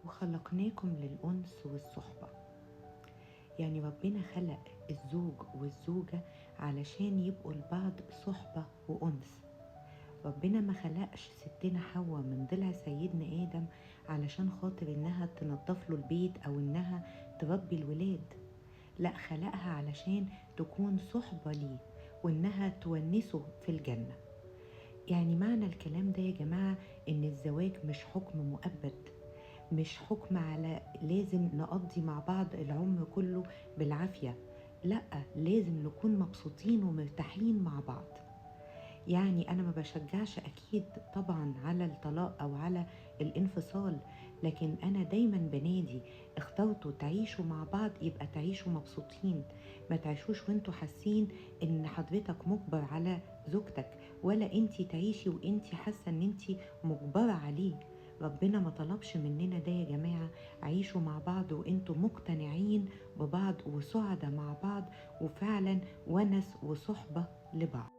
وخلقناكم للأنس والصحبة. يعني ربنا خلق الزوج والزوجة علشان يبقوا لبعض صحبة وأنس. ربنا ما خلقش ستنا حواء من ضلع سيدنا آدم علشان خاطر إنها تنظف له البيت أو إنها تربي الولاد، لا، خلقها علشان تكون صحبة ليه وإنها تونسه في الجنة. يعني معنى الكلام ده يا جماعة إن الزواج مش حكم مؤبد، مش حكم على لازم نقضي مع بعض العمر كله بالعافية، لأ، لازم نكون مبسوطين ومرتاحين مع بعض. يعني أنا ما بشجعش أكيد طبعا على الطلاق أو على الانفصال، لكن أنا دايما بنادي اخترتوا تعيشوا مع بعض يبقى تعيشوا مبسوطين، ما تعيشوش وانتوا حاسين ان حضرتك مجبر على زوجتك، ولا انتي تعيشي وانتي حاسة ان انتي مجبرة عليه. ربنا ما طلبش مننا ده يا جماعة. عيشوا مع بعض وانتوا مقتنعين ببعض وسعدة مع بعض، وفعلا ونس وصحبة لبعض.